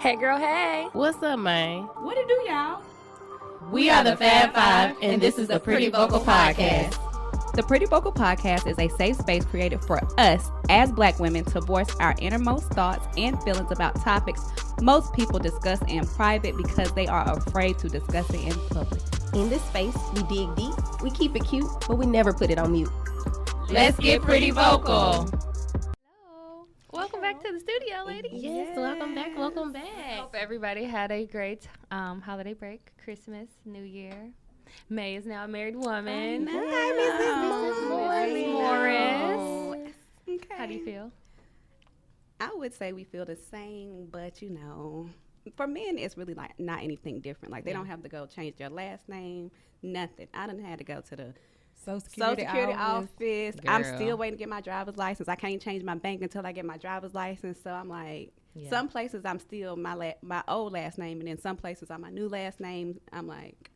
Hey girl, hey. What's up, man? What it do, y'all? We are the Fab Five, and this is the Pretty Vocal Podcast. The Pretty Vocal Podcast is a safe space created for us as Black women to voice our innermost thoughts and feelings about topics most people discuss in private because they are afraid to discuss it in public. In this space, we dig deep, we keep it cute, but we never put it on mute. Let's get pretty vocal. Hello. Welcome back to the studio, ladies. Yes, welcome back. Hope everybody had a great holiday break, Christmas, New Year. May is now a married woman. Hi, Mrs. Morris. Okay. How do you feel? I would say we feel the same, but you know, for men, it's really like not anything different. Like they don't have to go change their last name, nothing. I done had to go to the Social Security office. I'm Girl. still waiting to get my driver's license. I can't change my bank until I get my driver's license. So I'm like, some places I'm still my old last name, and then some places I'm my new last name. I'm like,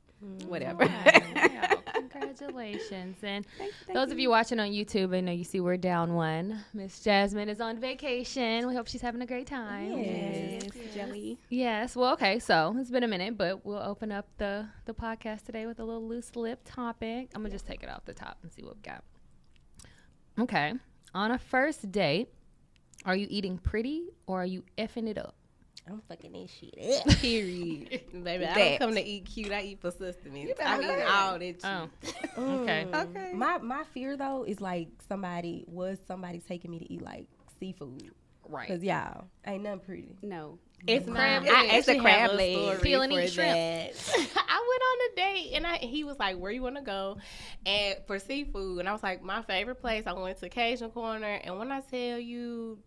whatever. Yeah, congratulations. And Thank those of you watching on YouTube, I know you see we're down one. Miss Jasmine is on vacation. We hope she's having a great time. Yes, Jelly. Yes. Well, okay. So it's been a minute, but we'll open up the podcast today with a little loose lip topic. I'm going to just take it off the top and see what we got. Okay. On a first date, are you eating pretty or are you effing it up? I'm fucking this shit up. Period. Baby, I That. don't come to eat cute. I eat for sustenance. I'm eating all that shit. Oh, okay. Okay. My fear though is like somebody taking me to eat like seafood. Right. Cause y'all ain't nothing pretty. No. It's crab- not. I it's a actually crab have leg. story Peel and for eat shrimp. that. I went on a date and he was like, "Where you want to go?" And for seafood, and I was like, "My favorite place." I went to Cajun Corner, and when I tell you,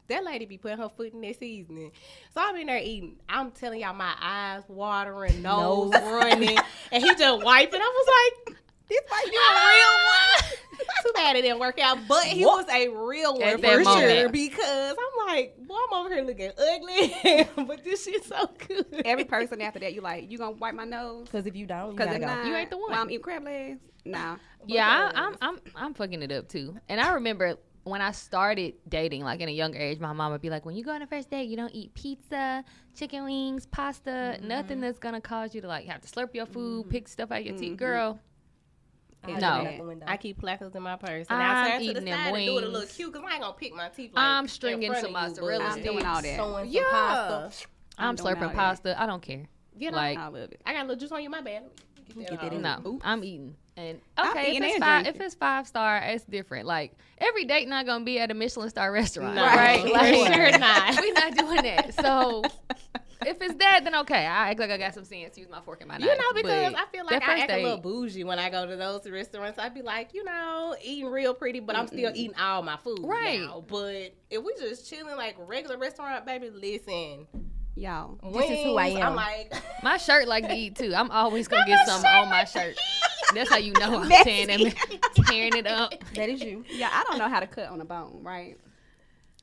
that lady be putting her foot in that seasoning. So I'm in there eating. I'm telling y'all, my eyes watering, nose running, and he just wiped it. I was like, "This might be a real one." Too bad it didn't work out, but he was a real one At for that sure. moment. Because I'm like, boy, I'm over here looking ugly, but this shit's so good. Every person after that, you like, you gonna wipe my nose? Cause if you don't, you Because gotta if go. not, You ain't the one. While I'm eating crab legs. Nah. Yeah, I'm fucking it up too. And I remember when I started dating, like in a younger age, my mom would be like, when you go on a first date, you don't eat pizza, chicken wings, pasta, nothing that's gonna cause you to like have to slurp your food, pick stuff out your teeth. Girl, I No. do it out the window. I keep placards in my purse. I'm And I turn to the eating them side and do it a wings. little cute because I ain't going to pick my teeth like I'm in stringing front some of you, mozzarella but- I'm doing all that. Throwing some Yeah. pasta. I'm doing all slurping that. pasta. I don't care. You know, Like, I love it. I got a little juice on you, my bad. Get that in. no, Oops. I'm eating. And I'm okay, eating if and it's drinking. 5-star, it's different. Like every date not gonna be at a Michelin star restaurant, No, right? for Like sure not. we're not doing that. So if it's that, then okay, I act like I got some sense. Use my fork and my knife. You know, because But I feel like that I first act a little date- bougie when I go to those restaurants. I'd be like, eating real pretty, but I'm still eating all my food Right. now. But if we just chilling like a regular restaurant, baby, listen. Y'all. This is who I wings, am. I'm like, My shirt like to eat too. I'm always gonna get something on my shirt. That's how you know I'm tearing it up. That is you. Yeah, I don't know how to cut on a bone, right?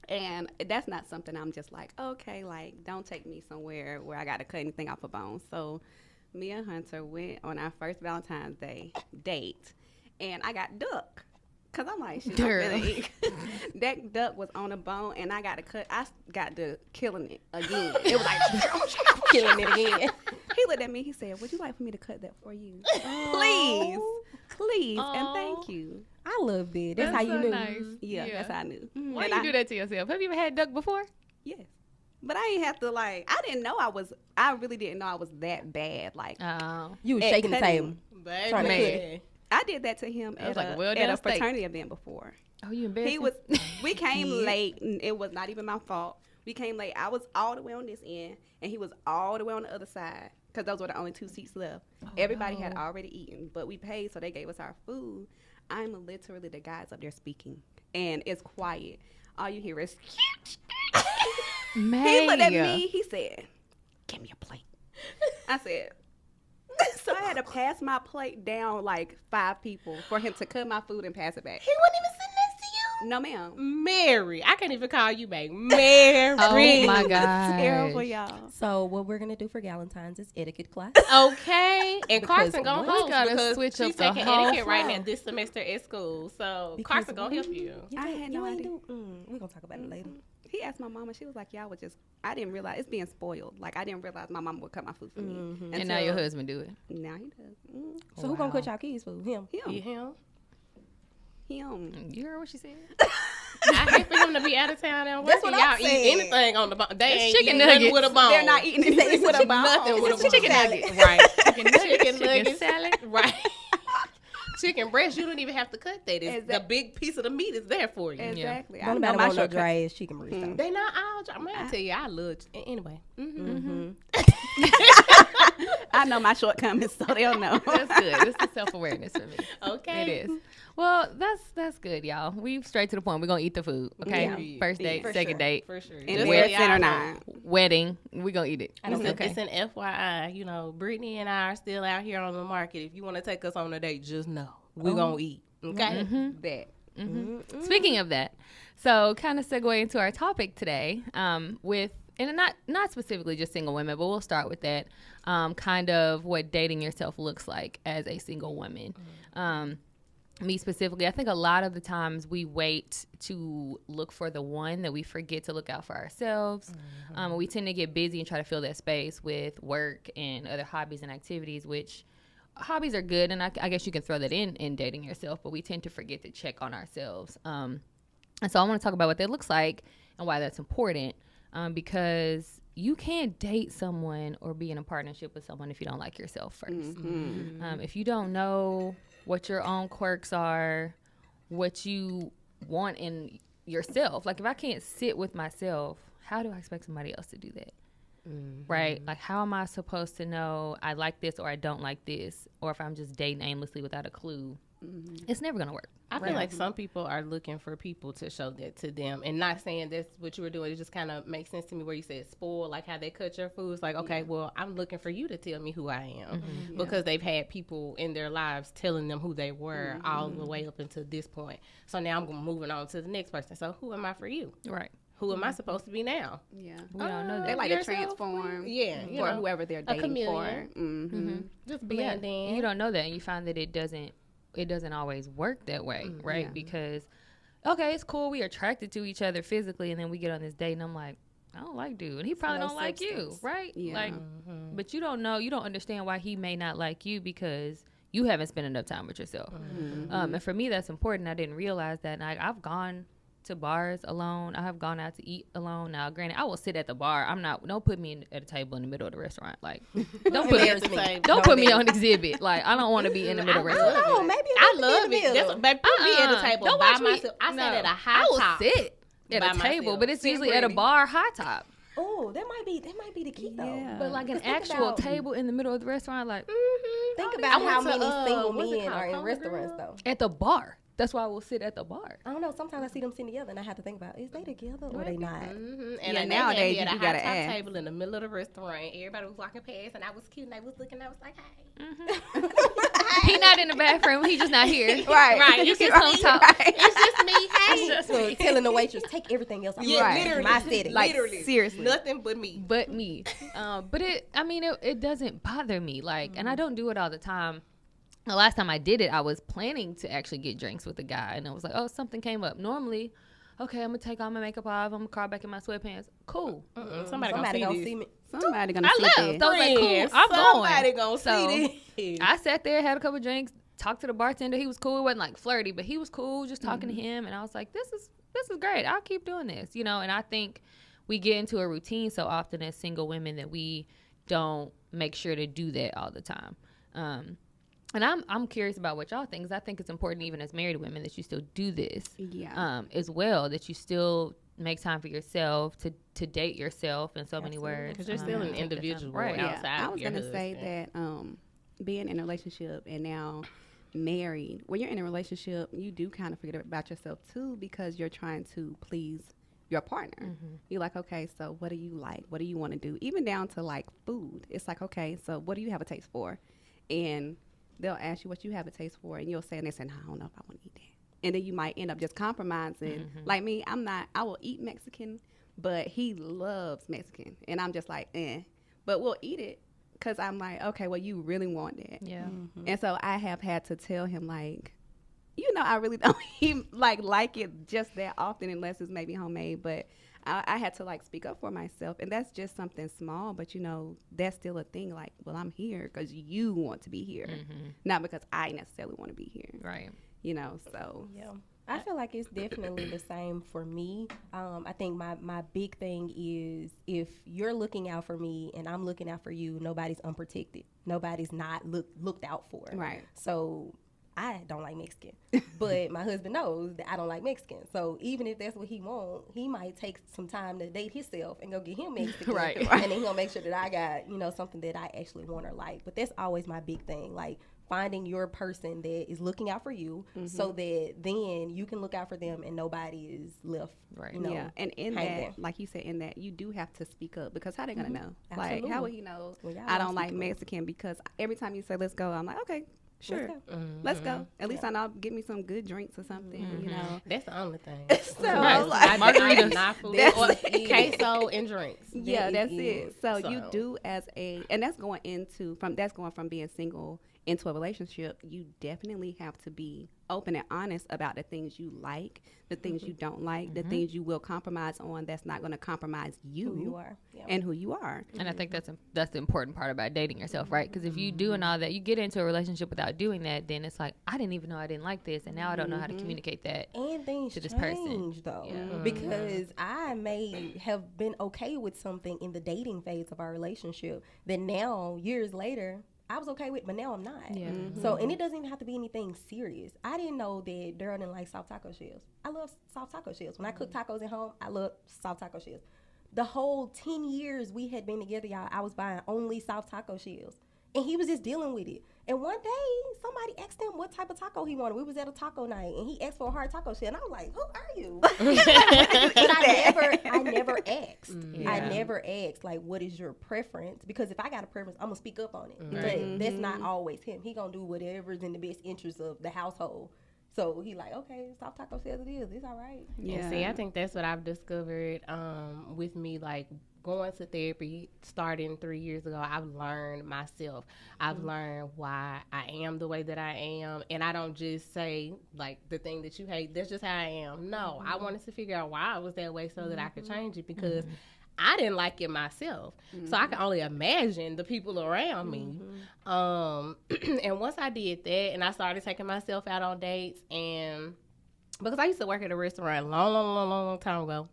And that's not something I'm just like, okay, like, don't take me somewhere where I got to cut anything off a bone. So me and Hunter went on our first Valentine's Day date, and I got duck. Because I'm like, shit, I'm Girl. gonna eat. That duck was on a bone, and I got to cut. I got to killing it again. It was like, Killing it again. he looked at me, he said, would you like for me to cut that for you? Please, and thank you. I love that. That's how you knew. Nice. Yeah, that's how I knew. Why And you I- do that to yourself? Have you ever had duck before? Yes. But I ain't have to like, I really didn't know I was that bad. Like, Oh. You was At shaking the cutting. table. baby. Trying to Man. I did that to him That was at, like a a, well at done a steak. fraternity event before. Oh, you embarrassed? We came late, and it was not even my fault. We came late. I was all the way on this end, and he was all the way on the other side, because those were the only 2 seats left. Everybody had already eaten, but we paid, so they gave us our food. I'm literally the guys up there speaking, and it's quiet. All you hear is, Man. he looked at me, he said, give me a plate. I said, so I had to pass my plate down like 5 people for him to cut my food and pass it back. He wasn't even sitting next to you. No, ma'am. Mary. I can't even call you back. Mary. Oh my god. Terrible, y'all. So what we're gonna do for Galentine's is etiquette class. Okay. And Because Carson gonna we host gotta because switch she's up the taking whole etiquette right flow. now this semester at school. So Because Carson gonna we- help you. I had no idea. We're gonna talk about it later. He asked my mama. She was like, "Y'all would just." I didn't realize it's being spoiled. Like I didn't realize my mama would cut my food for me. And now your husband do it. Now he does. So who gonna cook y'all kids' food? Him. Him. You him? Him. You heard what she said? I hate for him to be out of town and That's working. what Y'all I'm eat saying. anything on the bone. They It's ain't chicken eating nothing nuggets. with a bone. They're not eating anything with a bone. Nothing with a bone. chicken nugget. Right. Chicken Chicken nuggets. salad. Right. Chicken breast, you don't even have to cut that. It's the Exact- big piece of the meat is there for you. Exactly. I Don't know nobody my want no shortcuts. dry ass chicken breast. though. They not all dry. Man, I tell you, I love anyway. I know my shortcomings, so they'll know. That's good. It's the self-awareness for me. Okay. It is. Well, that's good, y'all. We straight to the point. We're gonna eat the food. Okay. Yeah. First date, For second sure. date, For sure. And Just they're so y'all 10 or know. 9. wedding. We're gonna eat it. It's, Okay. it's an FYI. You know, Brittany and I are still out here on the market. If you want to take us on a date, just know we're going to eat. Okay? That. Speaking of that, so kind of segue into our topic today, with and not specifically just single women, but we'll start with that. Kind of what dating yourself looks like as a single woman. Me specifically, I think a lot of the times we wait to look for the one that we forget to look out for ourselves. We tend to get busy and try to fill that space with work and other hobbies and activities, which hobbies are good, and I guess you can throw that in dating yourself, but we tend to forget to check on ourselves. And so I want to talk about what that looks like and why that's important, because you can't date someone or be in a partnership with someone if you don't like yourself first. If you don't know what your own quirks are, what you want in yourself, like if I can't sit with myself, how do I expect somebody else to do that? Right? Like, how am I supposed to know I like this or I don't like this? Or if I'm just dating aimlessly without a clue, it's never going to work. I feel like some people are looking for people to show that to them, and not saying that's what you were doing. It just kind of makes sense to me where you said spoil, like how they cut your food. It's like, okay, well, I'm looking for you to tell me who I am, because they've had people in their lives telling them who they were all the way up until this point. So now I'm moving on to the next person. So who am I for you? Right. Who am I supposed to be now? Yeah. We don't know They that. like to yourself, transform Yeah, you for know, whoever they're dating for. chameleon. Just But yeah, blend in. you don't know that, and you find that it doesn't always work that way, right? Yeah. Because okay, it's cool, we attracted to each other physically, and then we get on this date, and I'm like, I don't like dude, and he probably no don't like you, substance. right? Yeah. Like, but you don't understand why he may not like you because you haven't spent enough time with yourself. And for me, that's important. I didn't realize that. And I've gone to bars alone. I have gone out to eat alone. Now, granted, I will sit at the bar. Don't put me at a table in the middle of the restaurant. Like, don't put me, Embarrass me. don't put me on exhibit. Like, I don't want to be in the middle of the restaurant. Oh, maybe I love it. That's what, baby, put me at a table Don't by watch me. myself. I No. sat at a high I will top. sit at by a table, myself. but it's See, usually at a Brittany. bar high top. Oh, that might be the key though. Yeah. But like an Think actual about- table in the middle of the restaurant, like Think I about went how to, many single what's it men called, are in Hungry restaurants Girl? though. at the bar. That's why I will sit at the bar. I don't know. Sometimes I see them sitting together, and I have to think about: is they together or they not? And Yeah, then nowadays they you had a gotta high top ask. table in the middle of the restaurant. Everybody was walking past, and I was cute, and I was looking. I was like, hey. He not in the bathroom. He just not here. Right. Right. You can Right. come talk. It's just me. Hey. So telling the waitress, take everything else. Yeah, Right. literally. My setting. Like, Literally. seriously. Nothing but me. But me. But it doesn't bother me. Like, and I don't do it all the time. The last time I did it, I was planning to actually get drinks with a guy, and I was like, oh, something came up. Normally, okay, I'm gonna take all my makeup off. I'm gonna crawl back in my sweatpants. Cool. Somebody Somebody gonna gonna see see this. me. Somebody gonna I see left. this. I was like, cool, Friends, I'm somebody going. gonna So, see this. I sat there, had a couple drinks, talked to the bartender. He was cool. It wasn't like flirty, but he was cool. Just talking to him, and I was like, "This is great. I'll keep doing this." And I think we get into a routine so often as single women that we don't make sure to do that all the time. And I'm curious about what y'all think, because I think it's important, even as married women, that you still do this. Yeah. As well, that you still make time for yourself to date yourself in so many words. Because you're still an Take the time. individual. right? Yeah, outside I of was your gonna say husband. that being in a relationship and now married, when you're in a relationship, you do kind of forget about yourself too, because you're trying to please your partner. You're like, okay, so what do you like? What do you want to do? Even down to like food. It's like, okay, so what do you have a taste for? And they'll ask you what you have a taste for, and you'll say, and they say, no, I don't know if I want to eat that. and then you might end up just compromising. Like me, I will eat Mexican, but he loves Mexican, and I'm just like, but we'll eat it because I'm like, okay, well, you really want that. Yeah. And so I have had to tell him, like, I really don't even like it just that often unless it's maybe homemade. But I had to like speak up for myself, and that's just something small. But that's still a thing. Like, well, I'm here because you want to be here, not because I necessarily want to be here. Right. So Yeah. I feel like it's definitely the same for me. I think my big thing is if you're looking out for me and I'm looking out for you, nobody's unprotected. Nobody's not looked out for. Right. So I don't like Mexican, but my husband knows that I don't like Mexican. So even if that's what he wants, he might take some time to date himself and go get him Mexican. Right. And then he's going to make sure that I got, something that I actually want or like. But that's always my big thing. Like, finding your person that is looking out for you so that then you can look out for them and nobody is left. Right. Yeah. And in hanging. that, like you said, in that you do have to speak up because how they going to know? Absolutely. Like, how would he know Well, y'all I gotta don't like speak up. Mexican? Because every time you say, let's go, I'm like, okay, sure. Let's go. At least I know get me some good drinks or something, That's the only thing. So, Right. like, Margaritas. Not food. That's Or it. queso and drinks. yeah, that's is. it. So you So- do and that's going from being single into a relationship. You definitely have to be open and honest about the things you like, the things you don't like, the things you will compromise on. That's not going to compromise you, Who you are. Yeah. and who you are. And I think that's the important part about dating yourself, right? Because if you doing all that, you get into a relationship without doing that, then it's like, I didn't even know I didn't like this, and now I don't know how to communicate that. And things to this change, person. though, Yeah. because I may have been okay with something in the dating phase of our relationship that now, years later, I was okay with, but now I'm not. Yeah. So, and it doesn't even have to be anything serious. I didn't know that Daryl didn't like soft taco shells. I love soft taco shells. When I cook tacos at home, I love soft taco shells. The whole 10 years we had been together, y'all, I was buying only soft taco shells. And he was just dealing with it. And one day, somebody asked him what type of taco he wanted. We was at a taco night, and he asked for a hard taco shell. And I was like, who are you? But I never asked. I never asked, like, what is your preference? Because if I got a preference, I'm going to speak up on it. But that's not always him. He going to do whatever's in the best interest of the household. So he like, okay, soft taco shells it is. It's all right. Yeah. And see, I think that's what I've discovered with me, like going to therapy starting 3 years ago. I've learned myself. I've learned why I am the way that I am. And I don't just say, like, the thing that you hate, that's just how I am. No, I wanted to figure out why I was that way so that I could change it because I didn't like it myself. So I can only imagine the people around me. And once I did that and I started taking myself out on dates, and because I used to work at a restaurant a long time ago,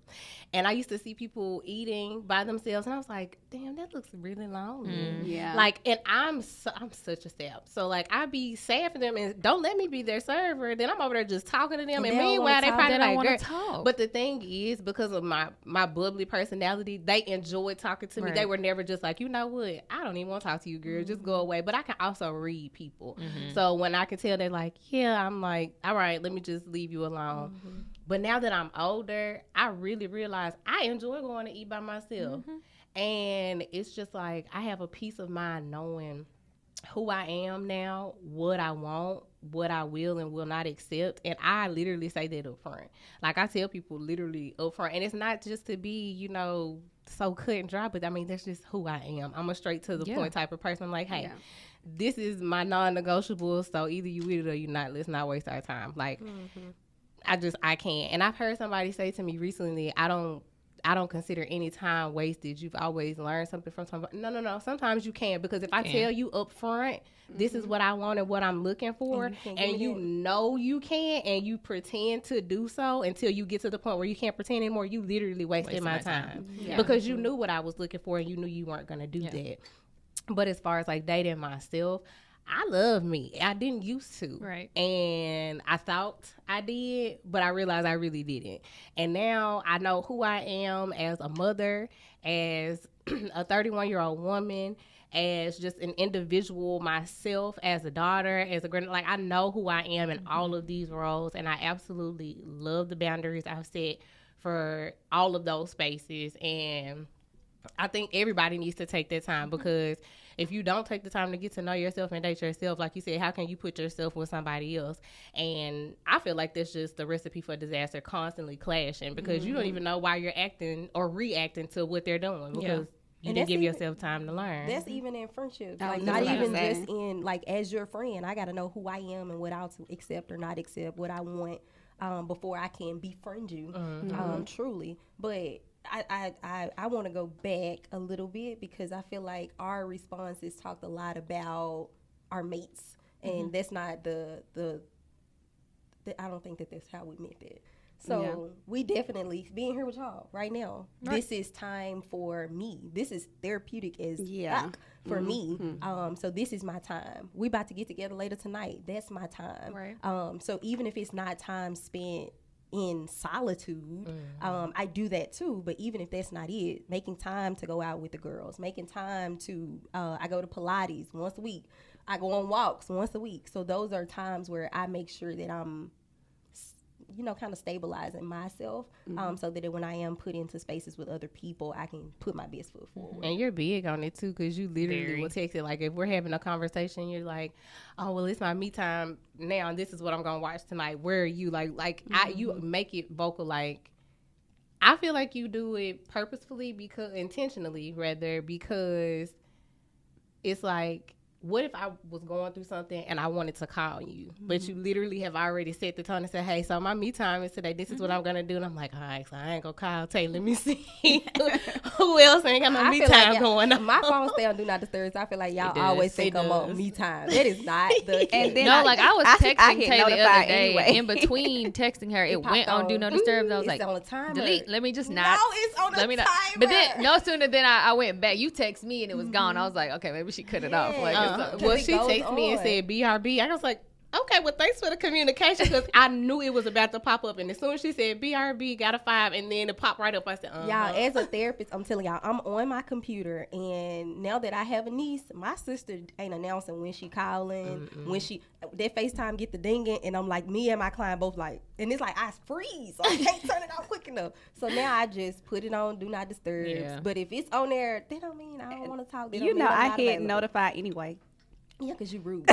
and I used to see people eating by themselves, and I was like, damn, that looks really lonely. Yeah. Like, and I'm such a sap. So, like, I be sad for them, and don't let me be their server. Then I'm over there just talking to them, and they don't meanwhile, wanna they talk. probably They don't like, wanna "Girl." talk. But the thing is, because of my bubbly personality, they enjoyed talking to me. Right. They were never just like, you know what, I don't even want to talk to you, girl. Just go away. But I can also read people. So when I can tell they're like, yeah, I'm like, all right, let me just leave you alone. But now that I'm older, I really realize I enjoy going to eat by myself. And it's just like I have a peace of mind knowing who I am now, what I want, what I will and will not accept. And I literally say that up front. Like, I tell people literally up front. And it's not just to be, so cut and dry, but I mean, that's just who I am. I'm a straight to the point type of person. I'm like, hey, this is my non-negotiable. So either you with it or you not. Let's not waste our time. Like, I can't. And I've heard somebody say to me recently, I don't consider any time wasted. You've always learned something from somebody. No. Sometimes you can, because if I tell you up front, this is what I want and what I'm looking for, and you know you can, and you pretend to do so until you get to the point where you can't pretend anymore, you literally wasted my time. Because you knew what I was looking for and you knew you weren't going to do that. But as far as like dating myself, I love me. I didn't used to. Right. And I thought I did, but I realized I really didn't. And now I know who I am as a mother, as a 31-year-old woman, as just an individual myself, as a daughter, as a grand. Like, I know who I am in all of these roles, and I absolutely love the boundaries I've set for all of those spaces. And I think everybody needs to take that time, because if you don't take the time to get to know yourself and date yourself, like you said, how can you put yourself with somebody else? And I feel like that's just the recipe for disaster, constantly clashing, because you don't even know why you're acting or reacting to what they're doing, because you And didn't give even- yourself time to learn. That's even in friendships. Oh, Like, that's not what I'm even saying. just in, like, as your friend, I got to know who I am and what I'll to accept or not accept, what I want before I can befriend you, truly. But I want to go back a little bit because I feel like our responses talked a lot about our mates. And that's not the I don't think that that's how we meant it. So we definitely, being here with y'all right now, this is time for me. This is therapeutic as fuck for me. So this is my time. We about to get together later tonight. That's my time. Right. So even if it's not time spent in solitude, I do that too. But even if that's not it, making time to go out with the girls, making time to, I go to Pilates once a week. I go on walks once a week. So those are times where I make sure that I'm, kind of stabilizing myself, so that when I am put into spaces with other people, I can put my best foot forward. And you're big on it too, because you literally will text it. Like, if we're having a conversation, you're like, "Oh, well, it's my me time now, and this is what I'm gonna watch tonight. Where are you?" You make it vocal. Like, I feel like you do it purposefully, because intentionally, rather, because it's like, what if I was going through something and I wanted to call you, but you literally have already set the tone and said, "Hey, so my me time is today. This is what I'm gonna do." And I'm like, "All right, so I ain't gonna call Tay. Let me see who else ain't got no me feel time like going on." My phone stay on Do Not Disturb. So I feel like y'all It does. always think It I'm on does. me time. That is not the case. And then No, like I was texting I Tay get the other notified day. anyway. In between texting her, it popped went on Do Not Disturb. I was It's like, on a timer. delete. Let me just No, not. it's on a let me not. timer. But then no sooner than I went back. You text me and it was gone. I was like, okay, maybe she cut it off. Like, it's Well, it she goes texted me and on. said BRB. I was like, okay, well, thanks for the communication, because I knew it was about to pop up. And as soon as she said BRB, got a 5, and then it popped right up, I said, Y'all, as a therapist, I'm telling y'all, I'm on my computer, and now that I have a niece, my sister ain't announcing when she calling, when she, that FaceTime get the dinging, and I'm like, me and my client both like, and it's like, I freeze, so I can't turn it off quick enough. So now I just put it on Do Not Disturb. Yeah. But if it's on there, that don't mean I don't want to talk. That don't You mean know, I'm I not hit available. notify anyway. Yeah, because you rude.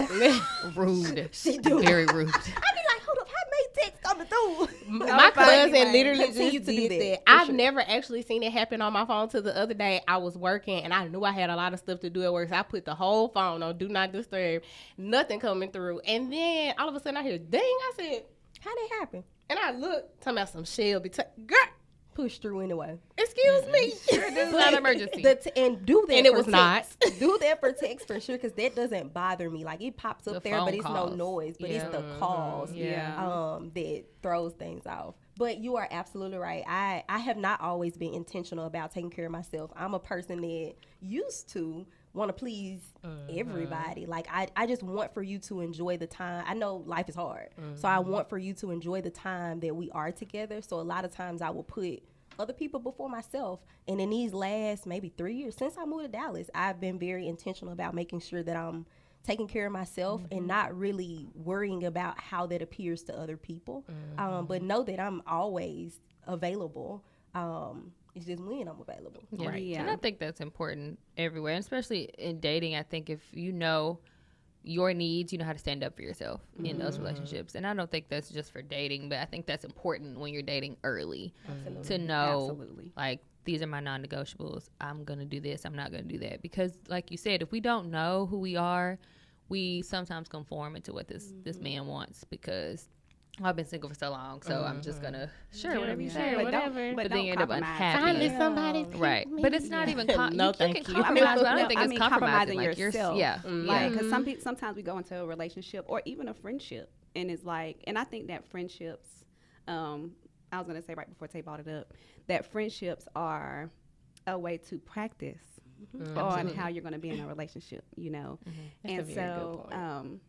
rude. She do. Very rude. I be like, hold up, how many texts coming through? My cousin anyway. literally Continue just to do did that, that. for I've sure. never actually seen it happen on my phone till the other day. I was working and I knew I had a lot of stuff to do at work. So I put the whole phone on Do Not Disturb, nothing coming through. And then all of a sudden I hear, ding, I said, How that happen? and I looked, talking about some Shelby. Girl, Push through anyway. excuse me. It's not an emergency. And do that And it for was not. text. Do that for text for sure, because that doesn't bother me. Like, it pops up The there, phone but it's calls. no noise. But it's the calls that throws things off. But you are absolutely right. I have not always been intentional about taking care of myself. I'm a person that used to want to please everybody. Like, I just want for you to enjoy the time. I know life is hard. So I want for you to enjoy the time that we are together. So a lot of times I will put other people before myself. And in these last maybe 3 years, since I moved to Dallas, I've been very intentional about making sure that I'm taking care of myself and not really worrying about how that appears to other people. But know that I'm always available. It's just when I'm available. Yeah. Yeah. And I think that's important everywhere, and especially in dating. I think if you know your needs, you know how to stand up for yourself in those relationships. And I don't think that's just for dating, but I think that's important when you're dating early to know, Absolutely. like, these are my non-negotiables. I'm going to do this. I'm not going to do that. Because like you said, if we don't know who we are, we sometimes conform into what this man wants, because I've been single for so long, so I'm just going to, whatever you say. Sure, whatever. But then you end up compromise. unhappy. Find somebody. Right. But it's not even, No, you thank can you. compromise, but I don't No, think I it's mean, compromising. compromising Like, yourself. yeah. Like, because sometimes we go into a relationship or even a friendship, and it's like, and I think that friendships, I was going to say right before Tay brought it up, that friendships are a way to practice on how you're going to be in a relationship, you know. That's And a very good so point.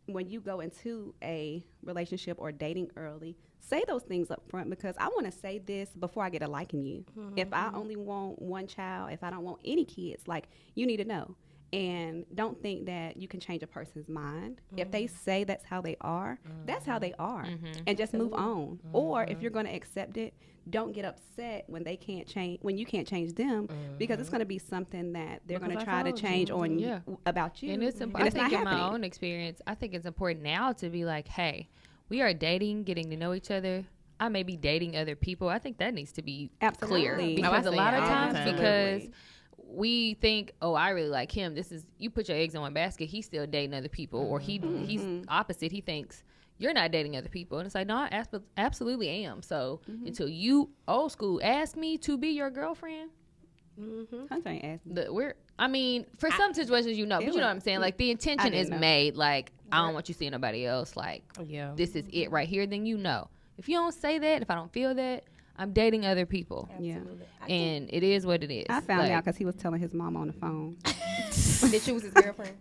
when you go into a relationship or dating early, say those things up front, because I want to say this before I get a liking you. If I only want one child, if I don't want any kids, like, you need to know. And don't think that you can change a person's mind. If they say that's how they are, that's how they are. And just move on. Or if you're going to accept it, don't get upset when they can't change, when you can't change them, because it's going to be something that they're going to try to change on you, about you. And it's important. I think in my own experience, I think it's important now to be like, hey, we are dating, getting to know each other. I may be dating other people. I think that needs to be clear, because a lot of times, because we think, oh, I really like him. This is, you put your eggs in one basket. He's still dating other people, or he's opposite. He thinks you're not dating other people, and it's like, no, I absolutely am. So until you, old school, ask me to be your girlfriend, I mean, for some situations, you know, but you know what I'm saying. Like, the intention is made. Like, I don't want you seeing nobody else. Like, this is it right here. Then you know. If you don't say that, if I don't feel that, I'm dating other people. Absolutely. And it is what it is. I found out because he was telling his mom on the phone that she was his girlfriend.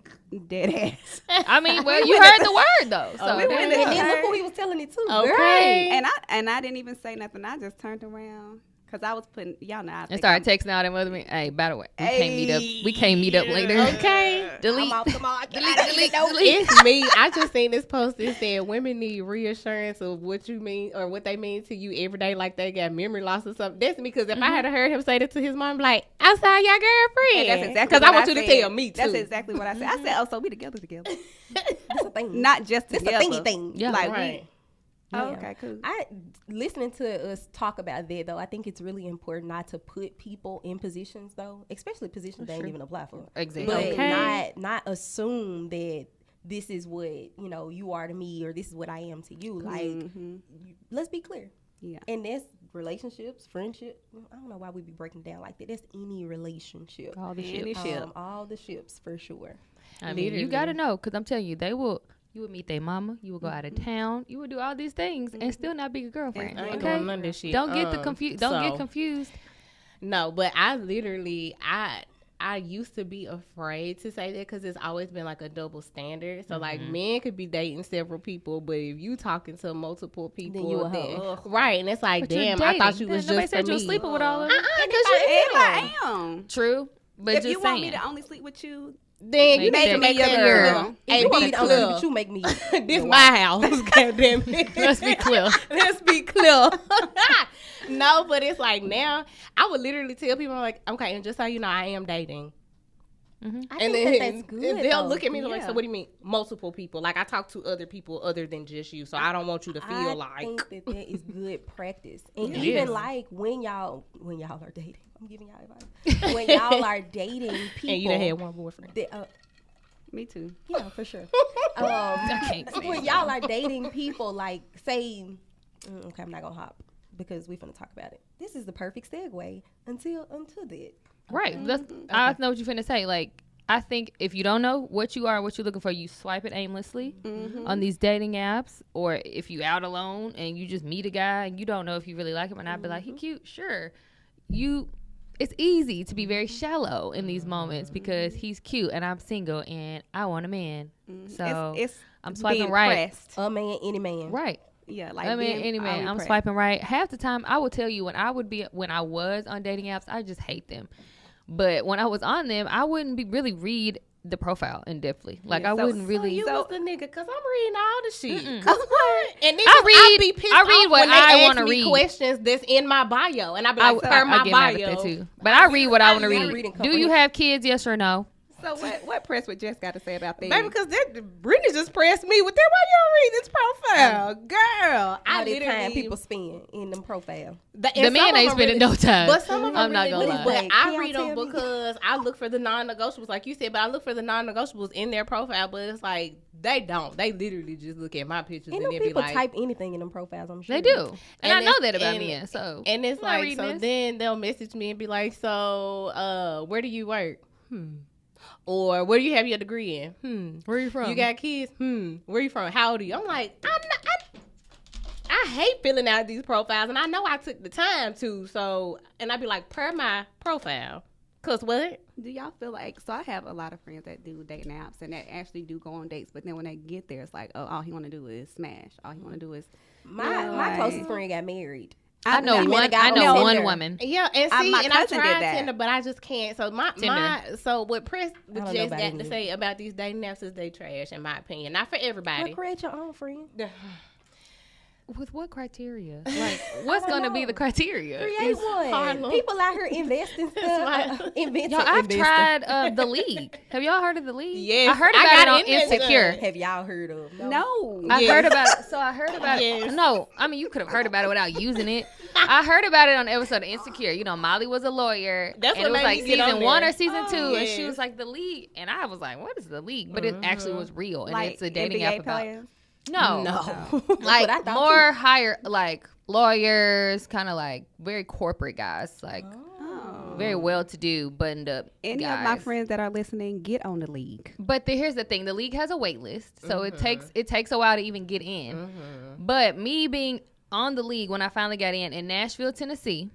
Dead ass. I mean, well, you heard the word though. So and then look who he was telling it to. Okay. And I didn't even say nothing. I just turned around. Because I was putting, y'all know. And started texting out and with me. Hey, by the way, we can't meet up later. Okay. Delete. Delete. It's me. I just seen this post that said women need reassurance of what you mean or what they mean to you every day, like they got memory loss or something. That's me, because if I had heard him say that to his mom, like, I saw your girlfriend. That's exactly. Because I want you to tell me too. That's exactly what I said. I said, oh, so we together. That's a thing. Not just together. It's a thingy thing. Yeah. Like right. Oh, okay, cool. Listening to us talk about that, though, I think it's really important not to put people in positions, though, especially positions they ain't even apply for. Exactly. But not assume that this is what, you know, you are to me, or this is what I am to you. Like, let's be clear. Yeah. And that's relationships, friendship. I don't know why we be breaking down like that. That's any relationship. All the ships. All the ships, for sure. I mean, you got to know, because I'm telling you, you would meet their mama. You would go out of town. You would do all these things and still not be your girlfriend. I ain't okay? doing none of this shit. Don't get get confused. No, but I literally, I used to be afraid to say that because it's always been like a double standard. So like, men could be dating several people, but if you talking to multiple people, then you a hoe. Right? And it's like, But damn, I thought you was nobody just for said you me. was sleeping with all of them. If I am. True, but If just you saying. want me to only sleep with you, Then you Make need to that make clear. that girl. If Hey, you want be me to only clear. but you make me. This my house. God damn it. Let's be clear. Let's be clear. No, but it's like now I would literally tell people, like, okay, and just so you know, I am dating. I And think then that's good. and they'll though. look at me like, Yeah. so what do you mean? Multiple people. Like, I talk to other people other than just you. So I don't want you to feel I like. think that is good practice, and It even is. like when y'all are dating. I'm giving y'all advice. When y'all are dating people, And you done had one boyfriend. me too. yeah, for sure. I can't stand When y'all are dating people, like say, okay, I'm not gonna hop because we finna talk about it. This is the perfect segue until that. Right. I know what you're finna say. Like, I think if you don't know what you are, what you're looking for, you swipe it aimlessly on these dating apps, or if you out alone and you just meet a guy and you don't know if you really like him or not, be like, he cute, sure. It's easy to be very shallow in these moments because he's cute and I'm single and I want a man. So it's I'm swiping being right. pressed. A man, any man. Right. Yeah, like I mean, being any man. I'm impressed. swiping right. Half the time, I will tell you when I was on dating apps, I just hate them. But when I was on them, I wouldn't really read the profile in depthly. Like, Yeah, I so- wouldn't really. You was the nigga, because I'm reading all the shit. Mm-mm. 'Cause what? And then I be pissed read off what when they I ask wanna me read. questions that's in my bio. And I be like, per my I get mad at bio. that too. But I read what I want to I read. read and Do you comprehend. have kids? Yes or no? So what press would Jess got to say about that? Baby, because Brittany just pressed me with that. Why you don't read this profile? Girl, I All the literally. time people spend in them profile. The man ain't spending no time. But some of them I'm not really gonna do. lie. But Can I y'all read them tell me? because I look for the non-negotiables, like you said. But I look for the non-negotiables in their profile. But it's like they don't. They literally just look at my pictures And and them then be people like, type anything in them profiles, I'm sure. They do. And I know it's- that about and- men. So And it's I'm not like, reading so this. then they'll message me and be like, so, where do you work? Or where do you have your degree in? where are you from? You got kids? Where you from? How old are you? I'm like, I hate filling out these profiles, and I know I took the time to. So, and I'd be like, per my profile. Cause what? Do y'all feel like, so I have a lot of friends that do dating apps and that actually do go on dates, but then when they get there, it's like, oh, all he want to do is smash. All he want to do is My closest friend got married. I know met a one. guy I on know one Tinder. woman. Yeah, and My see, and I cousin did tried that. Tinder, but I just can't. So so what Press I don't know just about got any. to say about these dating apps is they trash, in my opinion. Not for Well, everybody. create your own friend. With what criteria? Like, what's don't going to be know. the criteria? Create one. Harlem. People out here investing stuff. Y'all, I've tried The League. Have y'all heard of The League? Yes, I heard I about it got on in there Insecure. today. Have y'all heard of? No. I Yes. heard about it. So I heard about Yes. it. No, I mean, you could have heard about it without using it. I heard about it on an episode of Insecure. You know, Molly was a lawyer. That's and what it was made like me get on season 1 there. or season 2. And she yes. was like, The League. And I was like, what is The League? But it actually was real. And Like it's a dating NBA app about. players. No. No. Like I thought more higher, like lawyers, kind of like very corporate guys, like Oh. very well to do, buttoned up Any guys. of my friends that are listening, get on the League. But here's the thing: the League has a wait list, so it takes a while to even get in. But me being on the League when I finally got in Nashville, Tennessee,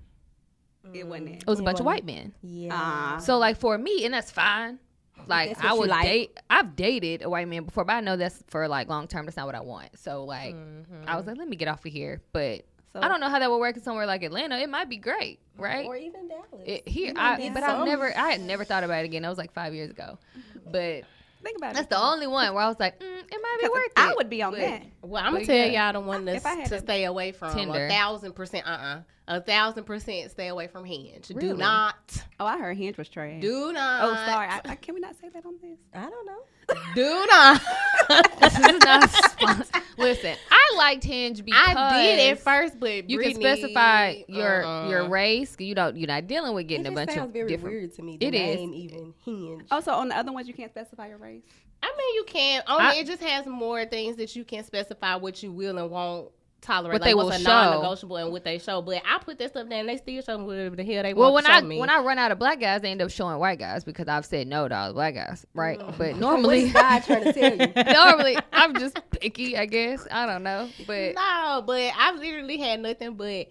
It wasn't it. it was a It bunch of wasn't. white men. Yeah. So like for me, and that's fine. Like That's what I you would like. date. I've dated a white man before, but I know that's for like long term. That's not what I want. So like I was like, let me get off of here. But So- I don't know how that would work in somewhere like Atlanta. It might be great, right? Or even Dallas. Here, might be but some. I had never thought about it again. That was like 5 years ago. But Think about that's it. the only one where I was like, it might be 'Cause worth it. I would be on But- that. Well, I'm But gonna tell yeah. y'all the one If I to had a- stay away from. Tinder. 1,000%. 1,000% stay away from Hinge. Really? Do not. Oh, I heard Hinge was trash. Do not. Oh, sorry. Can we not say that on this? I don't know. Do not. This is not sponsored. Listen, I liked Hinge because I did at first, but you can Brittany, specify your race. You're not dealing with getting It a just bunch sounds of very different. weird to me. The It is. name even Hinge. Also, on the other ones, you can't specify your race. I mean, you can. It just has more things that you can specify what you will and won't tolerate. What like they what's will a show. non-negotiable and what they show. But I put that stuff down, and they still show me whatever the hell they Well, want when to show me. when I run out of black guys, they end up showing white guys because I've said no to all the black guys, right? But What's normally, God trying to tell you? normally I'm just picky, I guess. I don't know, but No, but I've literally had nothing but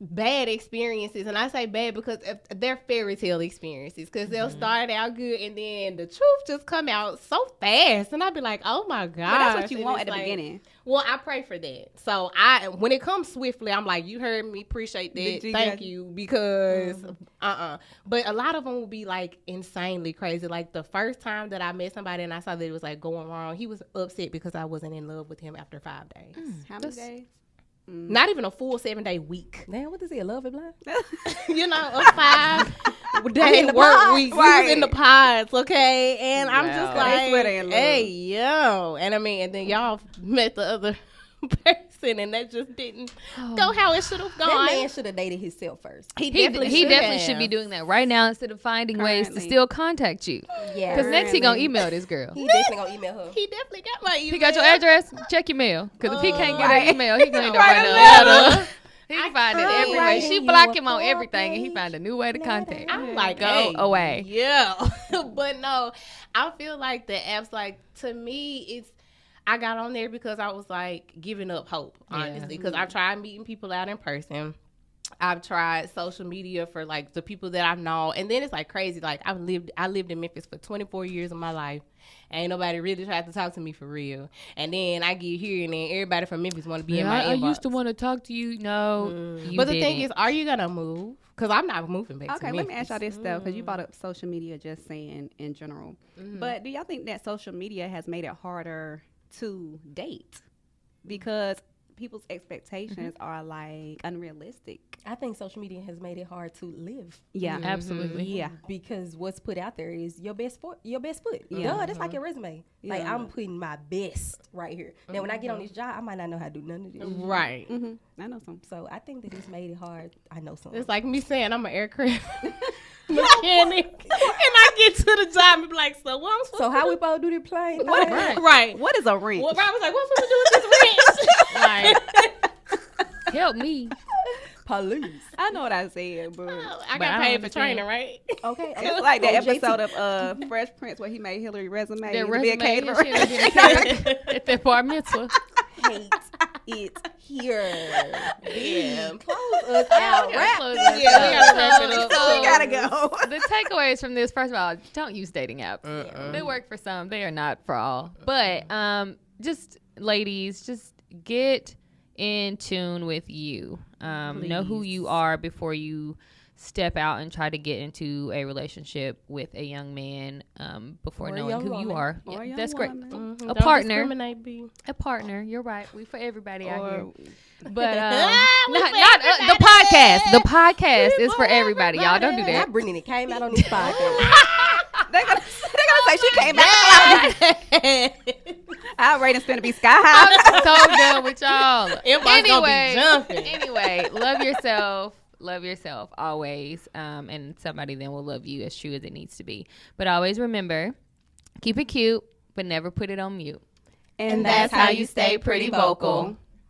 bad experiences, and I say bad because they're fairy tale experiences. Because they'll start out good, and then the truth just come out so fast, and I'd be like, "Oh my god!" But that's what you want at the beginning. Well, I pray for that. So when it comes swiftly, I'm like, "You heard me, appreciate that, thank you." Because but a lot of them will be like insanely crazy. Like the first time that I met somebody and I saw that it was like going wrong, he was upset because I wasn't in love with him after 5 days. How many days? Not even a full 7-day week. Damn, what is it? Love it blind? You know, a 5-day the work pods, week. We was in the pods, okay? And I'm just Wow. They swear like, they in love. hey, yo. And I mean, and then y'all met the other person, and that just didn't go how it should have That gone. man should have dated himself first. He he definitely should be have. doing that right now instead of finding ways to Currently. still contact you. Yeah. Because next he gonna email this girl. He definitely gonna email her. He definitely got my email. He got your address? Check your mail. Because if he can't get Right. her email, he gonna end up Write writing a a letter. letter. He find it cried. every way. Writing She you block a him on everything, and he 4-page find a new way to contact. I'm like, Go hey, away. Yeah. But no, I feel like the apps, like, to me, I got on there because I was like giving up hope, honestly. Because I've tried meeting people out in person. I've tried social media for like the people that I've known. And then it's like crazy. Like I lived in Memphis for 24 years of my life. Ain't nobody really tried to talk to me for real. And then I get here and then everybody from Memphis want to be in my I inbox. used to want to talk to you. No, you But the thing didn't. is, are you going to move? Because I'm not moving back to Okay, Memphis. let me ask y'all this though, because you brought up social media just saying in general. But do y'all think that social media has made it harder to date? Because people's expectations are like unrealistic. I think social media has made it hard to live Yeah. Absolutely. Yeah. because what's put out there is your best foot. Your best foot. Yeah. Duh, that's like your resume. Like Yeah. I'm putting my best right here. Now when I get on this job, I might not know how to do none of this. Right. I know some. So I think that it's made it hard. I know something. It's like me saying I'm an aircraft mechanic, and I get to the job and be like, "So what I'm supposed So to how do?" we supposed to do the plane? What? Right. Right. What is a wrench? Well, I was like, "What's supposed to do with this wrench?" Help me. Police. I know what I said, but I But I got don't paid for understand. training, right? Okay. it's like that JT. episode of Fresh Prince where he made Hillary resume Their to be a resume and caterer. shit at their bar mitzvah. Hate it here. Yeah. Close us out. Wrap. Yeah, we gotta wrap it up. We gotta go. The takeaways from this, first of all, don't use dating apps. They work for some. They are not for all. But just ladies, just get in tune with you. Know who you are before you step out and try to get into a relationship with a young man, before Or a knowing young who you woman. are. Or a young That's great. woman. A Don't partner. discriminate, B. A partner. You're right. We for everybody out here. Or But We not for the podcast. The podcast is for everybody. Y'all don't do that. Not Brittany came out on this podcast. they're gonna say she came back. Our ratings finna be sky high. I'm so done with y'all. Everybody's gonna be jumping. Anyway, love yourself. Love yourself always. And somebody then will love you as true as it needs to be. But always remember, keep it cute, but never put it on mute. And that's how you stay pretty vocal.